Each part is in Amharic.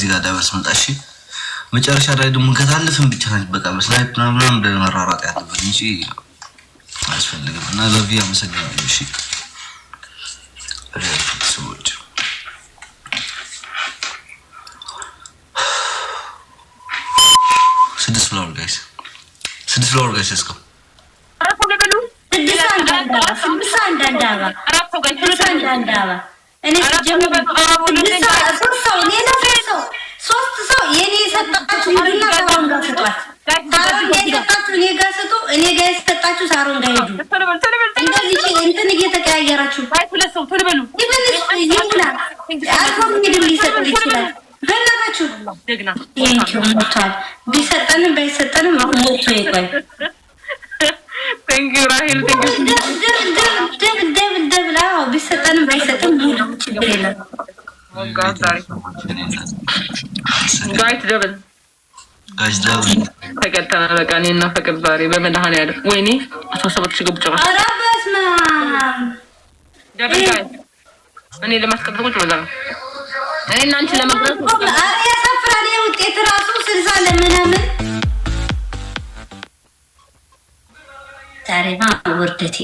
እዚህ ጋር ዳይቨርስ መጣሽ መጨረሻ ላይ ደግሞ ከታለፍን ብቻ ነው በቃ በስናይፕ ምናምን እንደመራራጥ ያለብን እንጂ አያስፈልግም። እና ለቪ አመሰግናለሁ። እሺ ሰዎች ስድስት ፍሎር ጋይስ እስኮ ሶስት ሰው የኔ የሰጣችሁ ሂዱና ሳሮን ጋር ስጧት። ሳሮን የሰጣችሁ እኔ ጋር ስጡ፣ እኔ ጋር የሰጣችሁ ሳሮን ጋር ሂዱ። እንደዚህ እንትን እየተቀያየራችሁ ሁለት ሰው ቶሎ በሉ። ይብላል አልፎም ሄድም ሊሰጥ ይችላል። በእናታችሁ ደግና ቴንኪው ሞቷል። ቢሰጠንም ባይሰጠንም ሞቶ ይቆይ። ቴንኪው ራሄል ደብል ቢሰጠንም ባይሰጠንም ሙሉ ችግር የለም። ጋይስ ደብል ተቀጣና በቃ እኔና ፈቅድ ዛሬ በመድኃኒዓለም ወይኔ 17 ሺህ ገቡ ጨረስ። ኧረ በስመ አብ ደብል ጋይስ እኔ ለማስቀጠል ቁጭ ብላ እኔ እና አንቺ ለመግባት ኧረ ያሳፍራል። ውጤት ራሱ 60 ለምናምን ዛሬማ ውርደቴ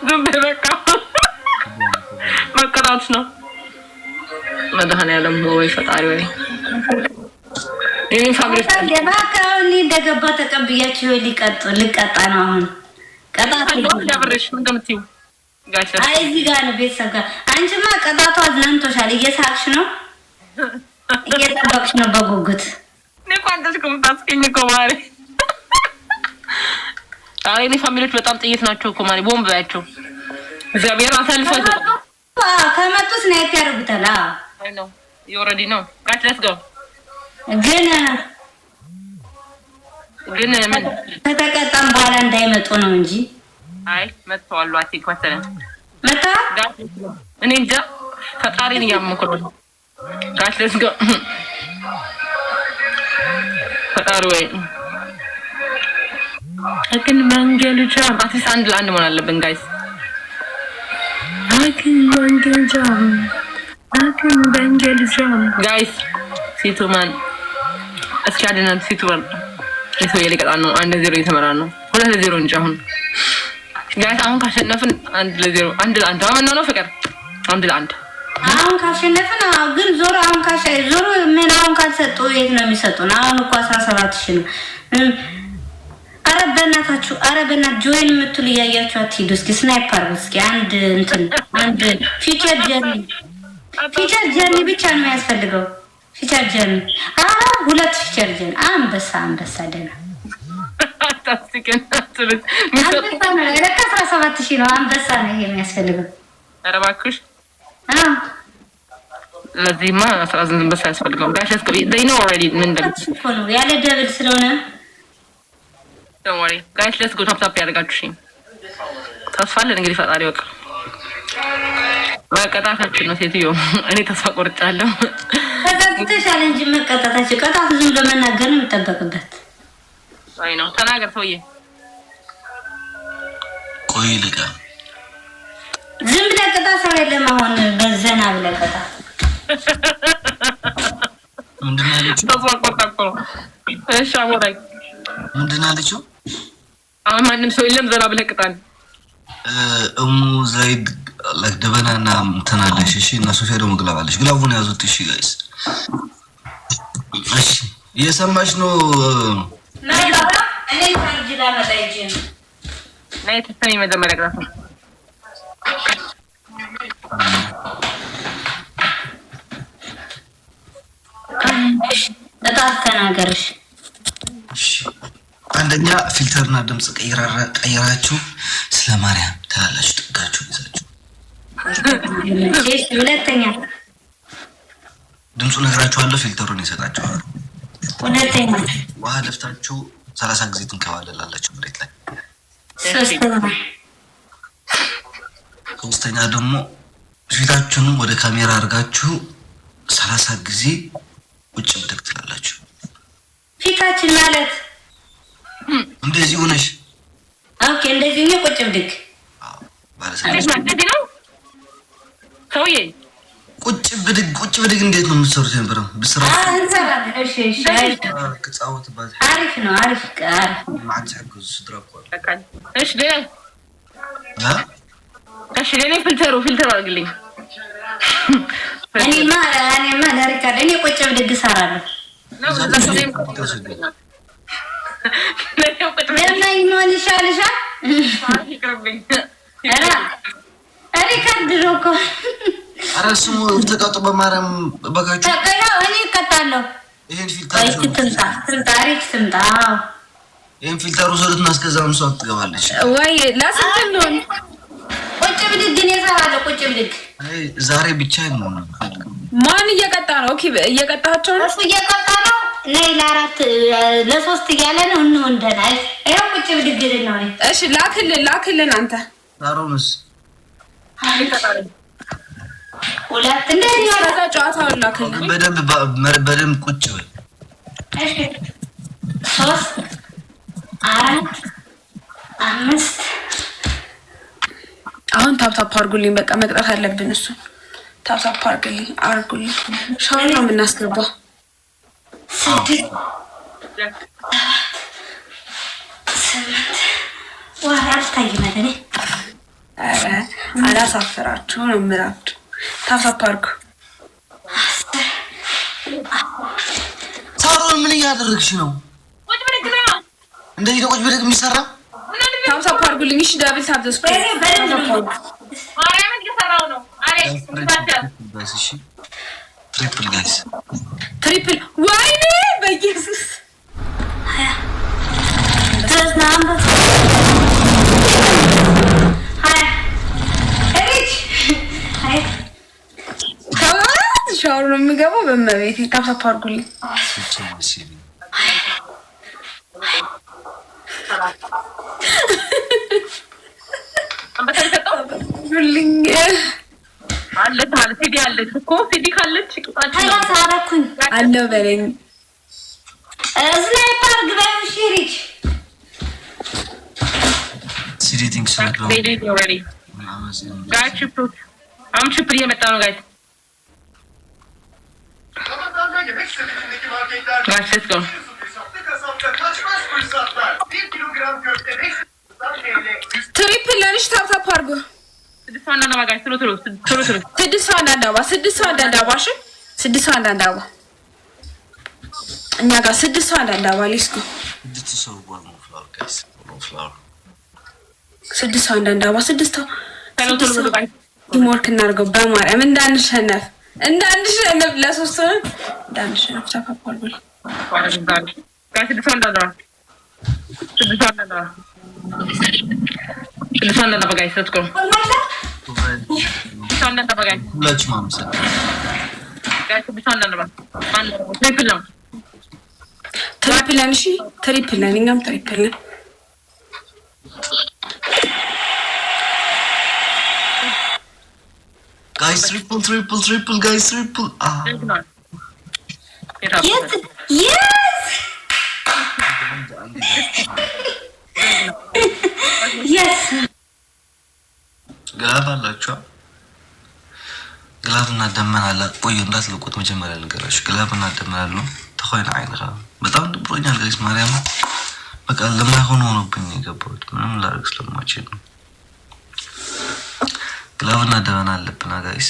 ዝም በቃ መቀጣት ነው። መድኃኒዓለም ወይ ፈጣሪ ወይ እኔ ፋብሪካ ገባካውኒ እንደገባ ተቀብያችሁ ልቀጣ ነው። አሁን ቀጣት ያብርሽ ምን እንደምትይው ጋሽ አይ እዚህ ጋር ነው ቤተሰብ ጋር አንቺማ ቀጣቷ አዝናንቶሻል። እየሳቅሽ ነው እየጠበቅሽ ነው በጉጉት እኔ ቋንጣሽ ከምታስቀኝ እኮ ማሪ አይ እኔ ፋሚሊዎች በጣም ጥይት ናቸው እኮ ማሪ ቦምብ ያቸው እግዚአብሔር አሳልፈው ከመጡ ስናይፕ ያደርጉታል። አይ ነው ኦልሬዲ ነው ጋት ሌትስ ጎ ግን ምን ተተቀጣም በኋላ እንዳይመጡ ነው እንጂ አይ መጥተዋል። አትይክ መሰለኝ መጣ እኔ እንጃ ፈጣሪን ያመንኩ ነው። ጋት ሌትስ ጎ ፈጣሪ ወይ አክን መንገል ጃም አትሊስት አንድ ለአንድ መሆን አለብን ጋይስ። አክን መንገል ጃም ጋይስ ሲቱማን እስኪያድነን ሲቱማን የሰው የሊቀጣን ነው። 1-0 እየተመራ ነው። 2-0 እንጂ አሁን ጋይስ አሁን ካሸነፍን 1-0 1-1 አሁን ነው ፍቅር 1-1 አሁን ካሸነፍን ግን ዞሮ አሁን ዞሮ ምን አሁን ካልሰጡ የት ነው የሚሰጡን? አሁን እኮ 17 ሺህ ነው። ኧረ በእናታችሁ ኧረ በእናትህ ጆይን የምትሉ እያያችሁ አትሂዱ። እስኪ ስናይፐር እስኪ አንድ ፊቸር ጀርኒ ብቻ ነው የሚያስፈልገው። ፊቸር ጀርኒ ሁለት ፊቸር ጀርኒ አንበሳ ደህና ለካ 17 ሺህ ነው። አንበሳ ነው ይሄ የሚያስፈልገው። ኧረ እባክሽ ለዚህማ 19 አንበሳ ያስፈልገው። ጋሽ they know already ምን እንደምትሆኑ ያለ ደብል ስለሆነ don't worry guys let's go top ያደርጋችሁ ተስፋለን እንግዲህ ፈጣሪ ወቅ መቀጣታችን ነው። ሴትዮ እኔ ተስፋ ቆርጫለሁ። ተቀጥተሻል እንጂ መቀጣታችን ቀጣት ዝም ለመናገር ነው የሚጠበቅበት። አይ ነው ተናገር ሰውዬ ቆይ ልቃ ዝም ብለህ ቀጣ ሰው የለም። አሁን በዘና ብለህ ቀጣ ምንድን አለችው? ተስፋ ቆርጣቆ እሺ አሞራይ ምንድን አለችው? አሁን ማንም ሰው የለም ዘና ብለህ ቅጣን። ዘይድ ለደበናና ተናለሽ እሺ እና ሶፊያ ደግሞ ግላባለሽ። ግላቡን ያዙት እሺ ጋይስ እሺ እየሰማሽ ነው? እኔ ታርጅ ላመጣ ይጂ ናይ ተሰሚ መጀመሪያ ቅጣት ተናገርሽ እሺ አንደኛ ፊልተርና ድምጽ ቀይራችሁ ስለማርያም ተላላችሁ ጥጋችሁ ይዛችሁ ሁለተኛ ድምጹ ነግራችኋለሁ። ፊልተሩን ይሰጣችኋል። ሁለተኛ ውሃ ደፍታችሁ 30 ጊዜ ትንከባለላላችሁ መሬት ላይ። ሶስተኛ ደግሞ ፊታችሁን ወደ ካሜራ አድርጋችሁ 30 ጊዜ ቁጭ ብድግ ትላላችሁ። ፊታችን ማለት እንደዚህ ሆነሽ ኦኬ፣ እንደዚህ ነው ቁጭ ብድግ። አዎ ባለሰለኝ ሰውዬ ቁጭ ብድግ እንዴት ነው የምትሰሩት የነበረው? ብስራ እንሰራለን። እሺ ከጻወትባት አሪፍ ነው። አሪፍ ማዕተጉዝ ስድራቋል። እሺ ለኔ ፊልተር አድርግልኝ። እኔማ ለሪካርድ እኔ ቁጭ ብድግ እሰራለሁ። ለምን ሆን ይሻልሻል? ሪካርድ ነው እኮ። ኧረ ስሙ ተቀጡ በማርያም በጋችሁ እኔ እቀጣለሁ። ይሄን ፊልተር ትምጣ። ይሄን ፊልተሩ ሰሩትና እስከዛም እሷ ትገባለች ወይ ለስንት ነው? ቁጭ ብድግ እኔ እሰራለሁ። ቁጭ ብድግ ዛሬ ብቻ ነው። ማን እየቀጣ ነው? ኦኬ እየቀጣቸው ነው። እሱ እየቀጣ ነው። ነይ ለ3 እያለ ነው። እንወንደናል። ይሄው ቁጭ ብድግ ነው። እሺ ላክልን አንተ ታሮንስ ሁለት እንደዚህ ያለ ጨዋታውን ላክልን። በደንብ ቁጭ በል። እሺ 3 4 5 አሁን ታፕታፕ አድርጉልኝ። በቃ መቅጣት አለብን። እሱ ታፕታፕ አድርጉልኝ። ሻወር ነው የምናስገባው። 6 አላሳፍራችሁ ነው የምላችሁ። ታፕታፕ አድርጉ። ሳሮን ምን እያደረግሽ ነው? እንደዚህ ቁጭ ብድግ የሚሰራ ታፕታፕ አድርጉልኝ። እሺ ዳብል ታፕ ዘስ ትሪፕል ወይኔ በኢየሱስ ሻወር ነው የሚገባው። በመቤት ታፕታፕ አድርጉልኝ። አለው በለኝ። እየመጣ ነው ጋይስ። ትሪፕል ለንሽ ታፕታፕ አድርጎ 6 አንድ አበባ እኛ ጋር 6 አንድ አበባ ሊስኩ 6 አንድ አበባ 6 ቲምወርክ እናድርገው በማርያም እንዳንሸነፍ ለሶስት እንዳንሸነፍ ተፋፋል ብሎ ትሪፕልን እሺ ትሪፕልን እኛም ትሪፕልን Guys, triple, guys, triple. Yes. ግላብ አላችሁ? ግላብ እና ደመና አለ። ቆዩ እንዳትለቁት መጀመሪያ ልንገራችሁ። ግላብ እና ደመና አለ። ተኾይና አይነራ በጣም ድብሮኛል ጋይስ። ማርያም በቃ ለማይሆን ሆኖብኝ የገባሁት ምንም ላደርግ ስለማልችል ነው። ግላብ እና ደመና አለብና ጋይስ።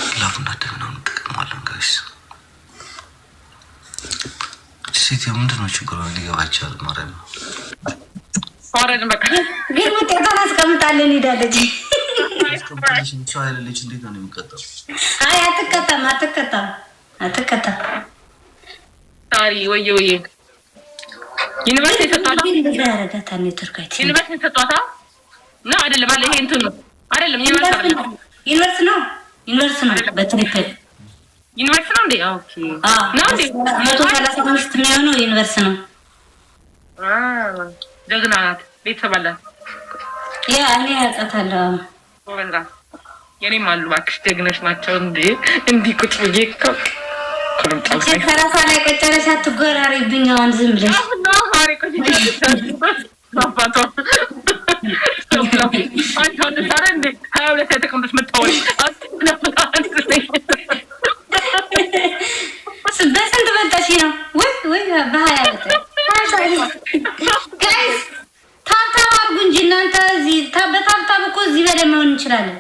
ግላብ እና ደመና እንጠቀማለን ጋይስ። ሴት ምንድን ነው ችግሩ? ሊገባ ይችላል። ማርያም ነው ግን ውጤቷን አስቀምጣለን ሄዳለች። ሰው አይደለች። እንዴት ነው የሚቀጣው? አይ አትቀጣም። ሳሪ ወየ ዩኒቨርሲቲ ተጣጣ ያረጋታል። ኔትወርክ ዩኒቨርሲቲ ተጣጣ ነው አይደለም? አለ ይሄ እንትን ነው አይደለም? ዩኒቨርሲቲ ነው በትሪፕል ዩኒቨርሲቲ ነው እንዴ? ኦኬ ነው እንዴ? 135 የሚሆነው ዩኒቨርሲቲ ነው። ጀግና ናት። ቤተሰብ አላት። ያ እኔ ያውቃታለሁ። ወንድራ የኔም አሉ እባክሽ፣ ጀግኖች ናቸው። እንዲህ ቁጭ ብዬ ከራሳ ላይ ቁጭ ብለሽ አትጎራሪብኝ። አሁን ዝም ብለሽ አባቷ አንተ ታረ እንደ 22 የተቀምጠች መጣወይ በስንት መጣሽ ነው? ወይ በ20 ጋይስ ታብታብ አድርጉ እንጂ እናንተ እዚህ በታብታብ እኮ እዚህ በደንብ መሆን እንችላለን።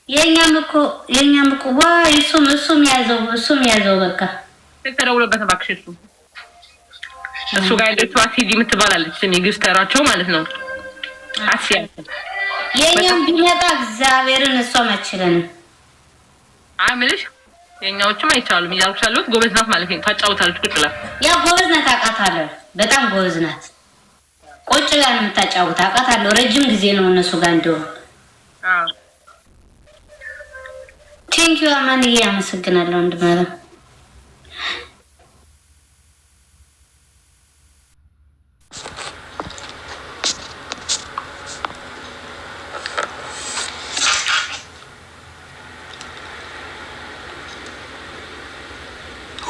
የኛም እኮ ዋይ እሱም ያዘው በቃ ተደውሎበት እባክሽ እሱ ጋር ያለችው አሲዲ የምትባላለች የጊፍተራቸው ማለት ነው። አሲያ የኛም ቢመጣ እግዚአብሔርን እሷ ማችለን አምልሽ የኛዎችም አይቻሉም እያልኩሽ ያለሁት ጎበዝ ናት ማለት ነው። ታጫውታለች ቁጭ ብላ ያ ጎበዝ ናት አውቃታለሁ። በጣም ጎበዝ ናት። ቁጭ ብላ ነው የምታጫውት አውቃታለሁ። ረጅም ጊዜ ነው እነሱ ጋር እንደው ቴንኪው አማንዬ አመሰግናለሁ። እንድመራ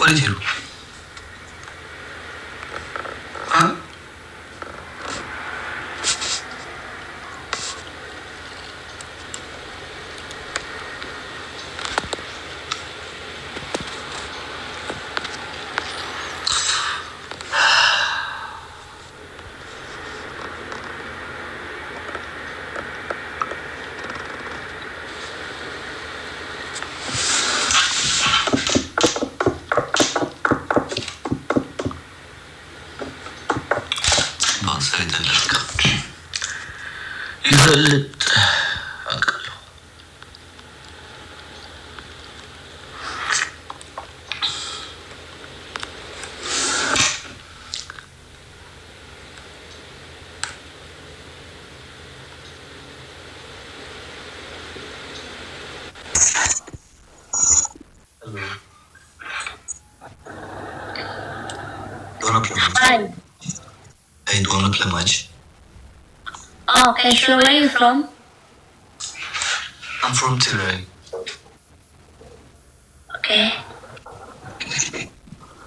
ወዴት ሄዱ? ይፈልጥ አውቃለሁ። I don't want to play much. Okay, sure. Where are you from? I'm from Tigray. Okay.